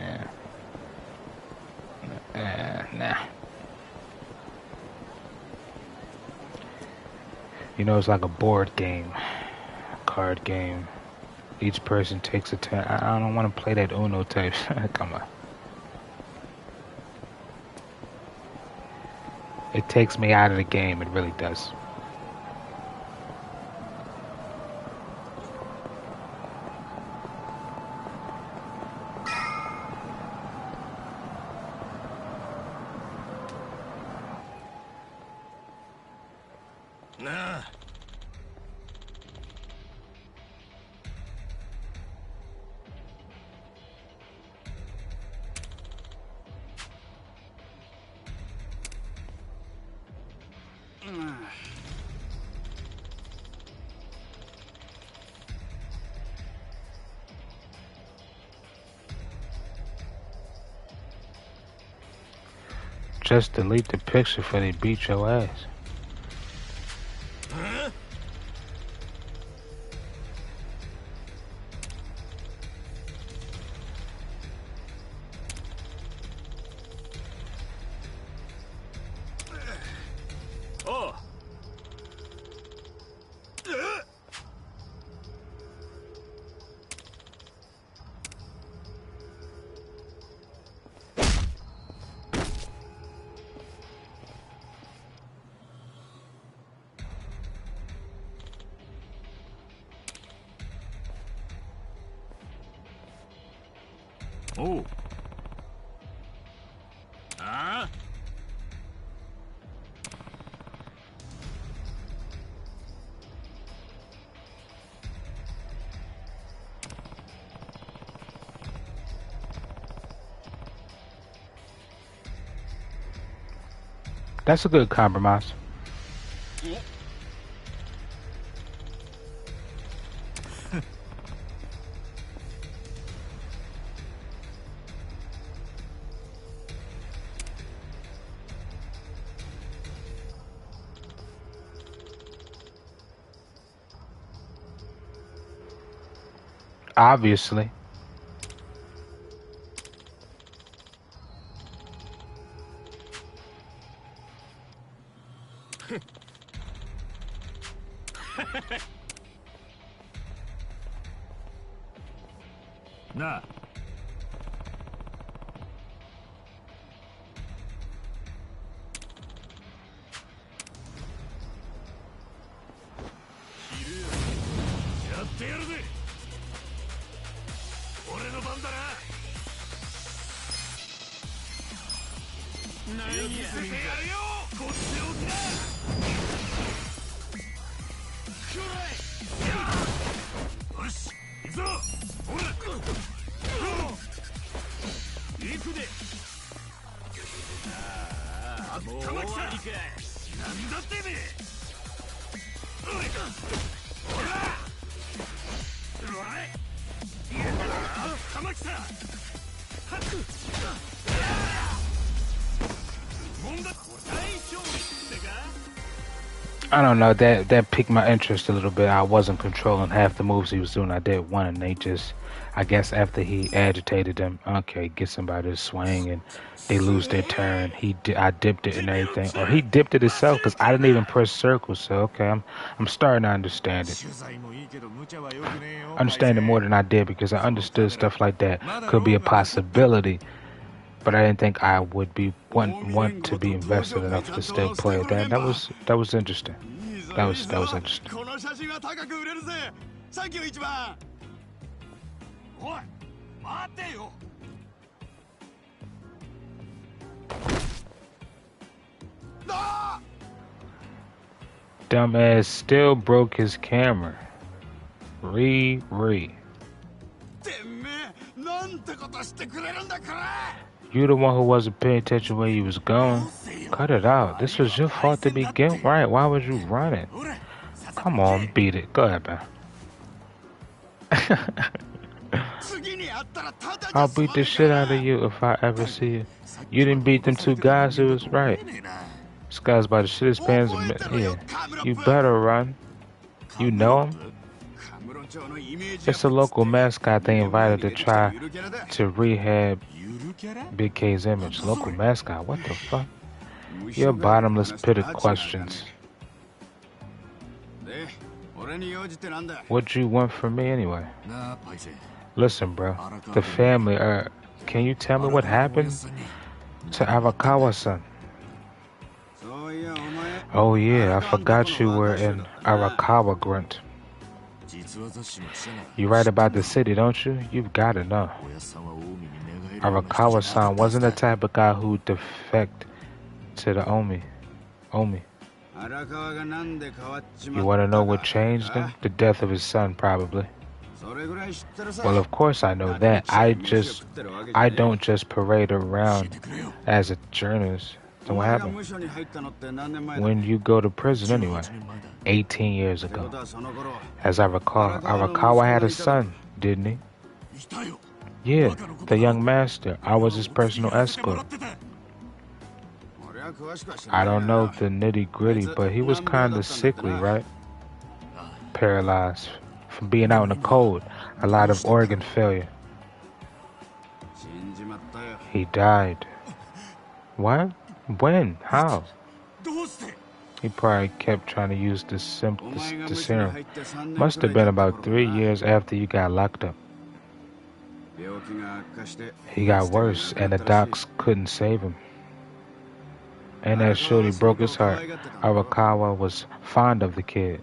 nah. You know, it's like a board game, card game. Each person takes a turn. I don't want to play that Uno type. Come on. It takes me out of the game. It really does. Just delete the picture before they beat your ass. Oh. Ah? That's a good compromise. Obviously. Nah. I don't know, that piqued my interest a little bit. I wasn't controlling half the moves he was doing. I did one, and they just, I guess after he agitated them, okay, get somebody to swing, and they lose their turn. I dipped it and everything, or he dipped it himself because I didn't even press circle. So okay, I'm starting to understand it. Understand it more than I did because I understood stuff like that could be a possibility. But I didn't think I would be want to be invested enough to still play that. That was interesting. That was interesting. Dumbass still broke his camera. Re. You the one who wasn't paying attention where you was going. Cut it out. This was your fault to begin. Right? Why was you running? Come on, beat it. Go ahead, man. I'll beat the shit out of you if I ever see you. You didn't beat them two guys. It was right. This guy's about to shit his pants. Yeah. You better run. You know him? It's a local mascot they invited to try to rehab Big K's image. Local mascot? What the fuck? Your bottomless pit of questions. What you want from me anyway? Listen, bro. The family, can you tell me what happened to Arakawa-san? Oh yeah, I forgot you were in Arakawa, Grunt. You write about the city, don't you? You've got to know. Arakawa-san wasn't the type of guy who'd defect to the Omi. You want to know what changed him? The death of his son, probably. Well, of course I know that. I don't just parade around as a journalist. So what happened? When you go to prison anyway. 18 years ago. As I recall, Arakawa had a son, didn't he? Yeah, the young master. I was his personal escort. I don't know the nitty-gritty, but he was kind of sickly, right? Paralyzed from being out in the cold. A lot of organ failure. He died. What? When? How? He probably kept trying to use the serum. Must have been about 3 years after you got locked up. He got worse, and the docs couldn't save him. And that shorty broke his heart. Arakawa was fond of the kid.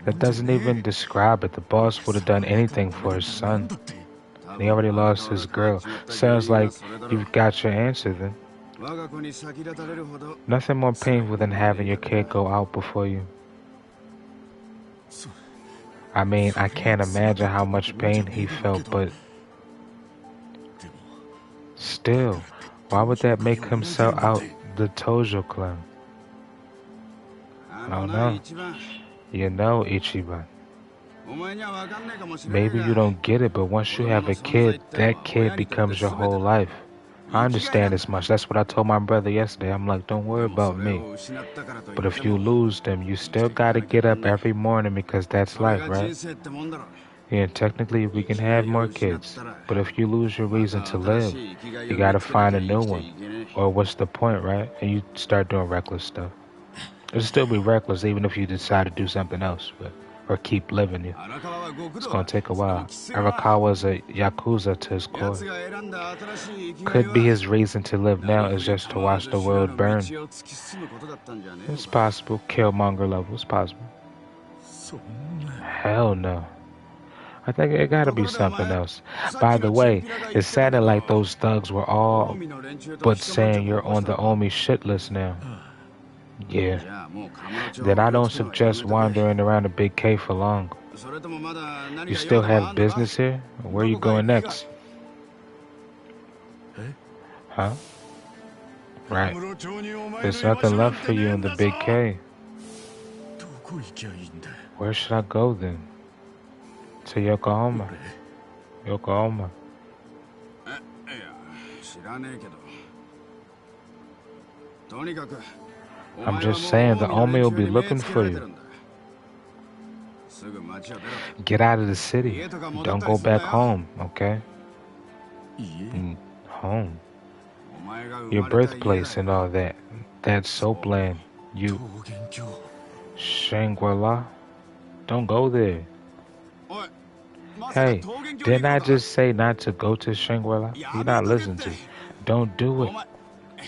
That doesn't even describe it. The boss would have done anything for his son. And he already lost his girl. Sounds like you've got your answer then. Nothing more painful than having your kid go out before you. I mean, I can't imagine how much pain he felt, but still, Why would that make him sell out the Tojo clan? I don't know. You know, Ichiban. Maybe you don't get it, but once you have a kid, that kid becomes your whole life. I understand this much. That's what I told my brother yesterday. I'm like, don't worry about me. But if you lose them, you still gotta get up every morning because that's life, right? Yeah, and technically we can have more kids. But if you lose your reason to live, you gotta find a new one. Or what's the point, right? And you start doing reckless stuff. It'll still be reckless even if you decide to do something else, or keep living. It's gonna take a while. Arakawa's a Yakuza to his core. Could be his reason to live now is just to watch the world burn. It's possible. Killmonger level. It's possible. Hell no. I think it gotta be something else. By the way, it sounded like those thugs were all but saying you're on the Omi shit list now. Yeah. Then I don't suggest wandering around the big cave for long. You still have business here? Where are you going next? Huh? Right. There's nothing left for you in the big cave. Where should I go then? To Yokohama. Yokohama. I'm just saying the Omi will be looking for you. Get out of the city. Don't go back home, okay? Home. Your birthplace and all that. That soapland. You... Shangri-La? Don't go there. Hey, didn't I just say not to go to Shangri-La? You're not listening to. Don't do it.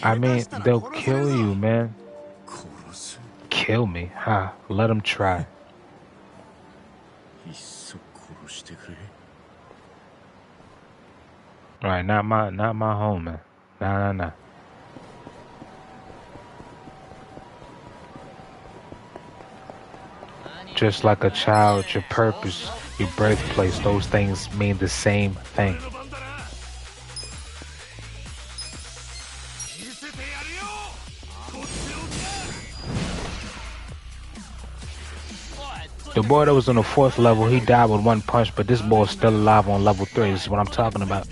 I mean, they'll kill you, man. Kill me? Ha, let them try. Alright, not my home, man. Nah. Just like a child, your purpose, your birthplace, those things mean the same thing. The boy that was on the 4th level, he died with one punch, but this boy's still alive on level 3. This is what I'm talking about.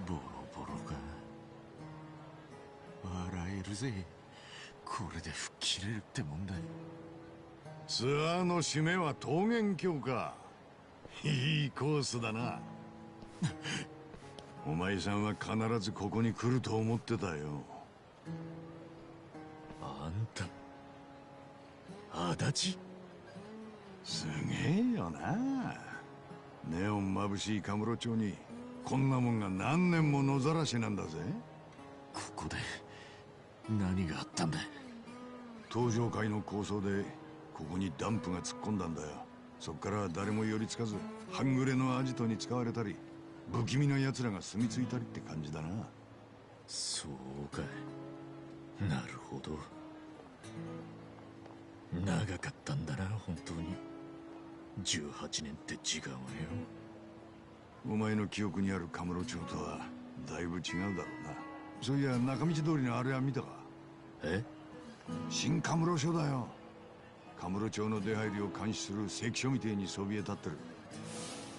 ボロボロか。笑えるぜ。これで吹っ切れるってもんだよ。ツアーの締めは桃源郷か。いいコースだな。お前さんは必ずここに来ると思ってたよ。あんた足立？すげえよな。ネオン眩しいカムロ町にこんなもんが何年も野ざらしなんだぜ。ここで何があったんだ？登場会の構想でここにダンプが突っ込んだんだよ。そっから誰も寄りつかず半グレのアジトに使われたり不気味な奴らが住み着いたりって感じだな。そうかい。なるほど。長かったんだな本当に。18年って時間はよ。お前の記憶にあるカムロ町とはだいぶ違うだろうな。そういや中道通りのあれは見たか？え？新カムロ署だよ。カムロ町の出入りを監視する関所みてえにそびえ立ってる。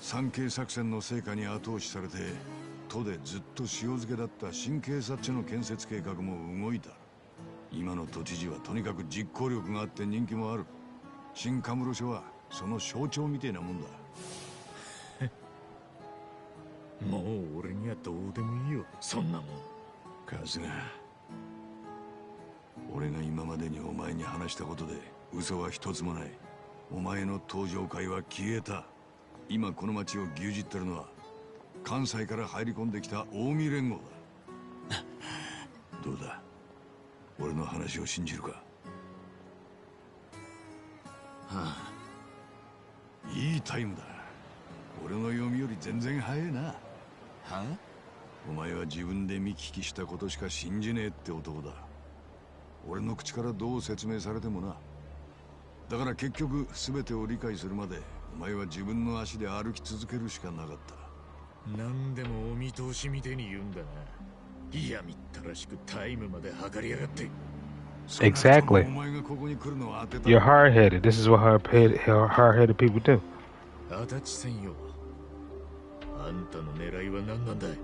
三警作戦の成果に後押しされて都でずっと塩漬けだった新警察署の建設計画も動いた。今の都知事はとにかく実行力があって人気もある。新カムロ署はその象徴みてえなもんだ。もう俺にはどうでもいいよそんなもん。春日、俺が今までにお前に話したことで嘘は一つもない。お前の登場会は消えた。今この町を牛耳ってるのは関西から入り込んできた近江連合だ。どうだ、俺の話を信じるか？はあ、いいタイムだ。俺の読みより全然早いな。はあ？お前は自分で見聞きしたことしか信じねえって男だ。俺の口からどう説明されてもな。だから結局全てを理解するまでお前は自分の足で歩き続けるしかなかった。何でもお見通しみてえに言うんだな。嫌みったらしくタイムまで測りやがって。 Exactly. お前がここに来るのは当てた。 You're hard-headed. This is what hard-headed people do. 足立専用。あんたの狙いは何なんだい？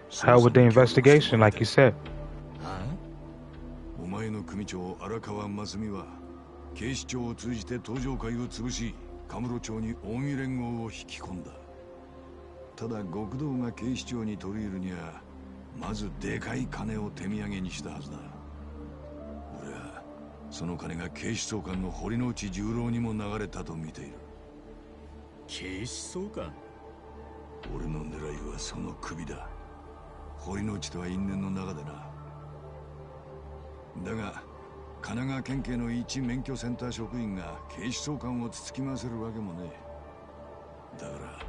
How with the investigation, like you said? はあ？お前の組長荒川真澄は警視庁を通じて登場会を潰しカムロ町に近江連合を引き込んだ。ただ極道が警視庁に取り入るにはまずでかい金を手土産にしたはずだ。俺はその金が警視総監の堀之内十郎にも流れたと見ている。警視総監？俺の狙いはその首だ。堀之内とは因縁の中でな。だが神奈川県警の一免許センター職員が警視総監をつつき回せるわけもねえ。だから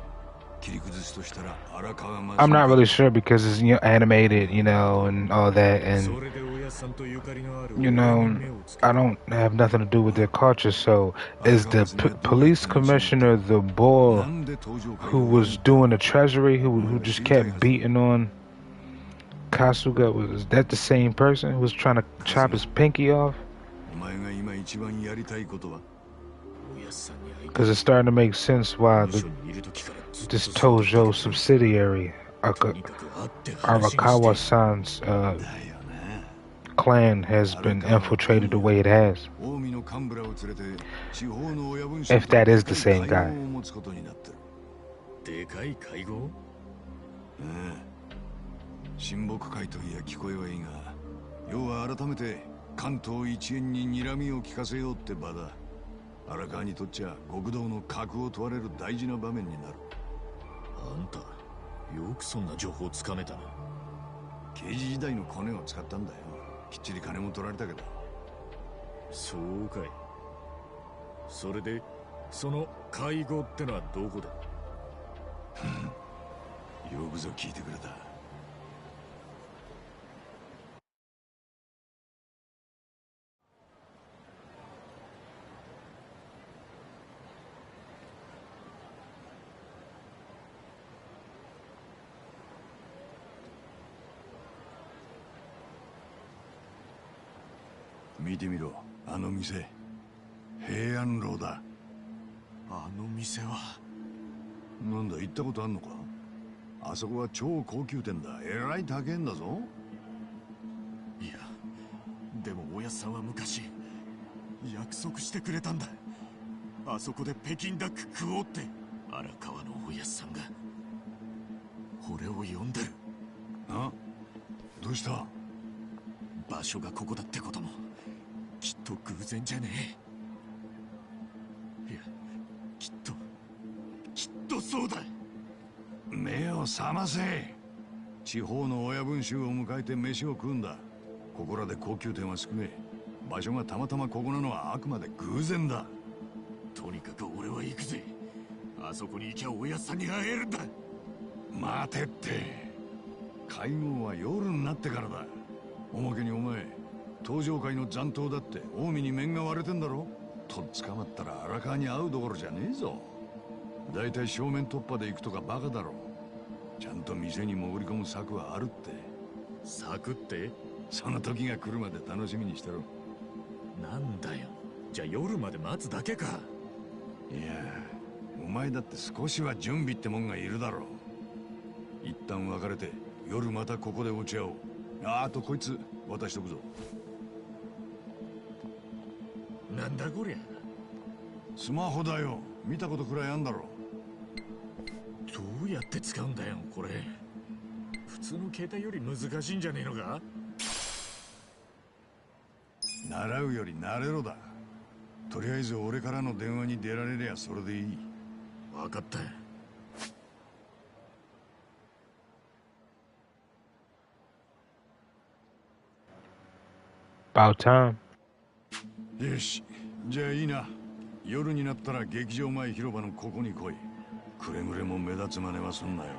切り崩すとしたら荒川真澄。 I'm not really sure because it's animated, and all that, and それで親さんとゆかりのある I don't have nothing to do with their culture. So, is the police commissioner the boy who was doing the treasury, who just kept beating on Kasuga? Was that the same person who was trying to chop his pinky off? お前が今一番やりたいことは？ Because it's starting to make sense why this Tojo subsidiary, Arakawa-san's clan has been infiltrated the way it has. If that is the same guy. でかい会合？親睦会といや聞こえはいいが、要は改めて関東一円に睨みを利かせようって場だ。荒川にとっちゃ極道の格を問われる大事な場面になる。あんたよくそんな情報つかめたな。刑事時代のコネを使ったんだよ。きっちり金も取られたけど。そうかい。それでその介護ってのはどこだ？よくぞ聞いてくれた。見てみろ、あの店。平安楼だ。あの店は。なんだ、行ったことあんのか？あそこは超高級店だ。えらい高えんだぞ。いや、でもおやっさんは昔約束してくれたんだ。あそこで北京ダック食おうって。荒川のおやっさんが俺を呼んでる。あ？どうした？場所がここだってこともきっと偶然じゃねえ。いや、きっとそうだ。目を覚ませ。地方の親分衆を迎えて飯を食うんだ。ここらで高級店は少ねえ。場所がたまたまここなのはあくまで偶然だ。とにかく俺は行くぜ。あそこに行きゃおやっさんに会えるんだ。待てって。会合は夜になってからだ。おまけにお前登場会の残党だって近江に面が割れてんだろ。とっ捕まったら荒川に会うどころじゃねえぞ。だいたい正面突破で行くとかバカだろ。ちゃんと店に潜り込む策はあるって。策って？その時が来るまで楽しみにしてろ。なんだよ、じゃあ夜まで待つだけか。いや、お前だって少しは準備ってもんがいるだろう。一旦別れて夜またここで落ち合おう。あとこいつ渡しとくぞ。なんだこりゃ。スマホだよ。見たことくらいあんだろ。どうやって使うんだよこれ。普通の携帯より難しいんじゃねえのか？習うより慣れろだ。とりあえず俺からの電話に出られりゃそれでいい。分かった。About time. よし、じゃあいいな。夜になったら劇場前広場のここに来い。くれぐれも目立つ真似はすんなよ。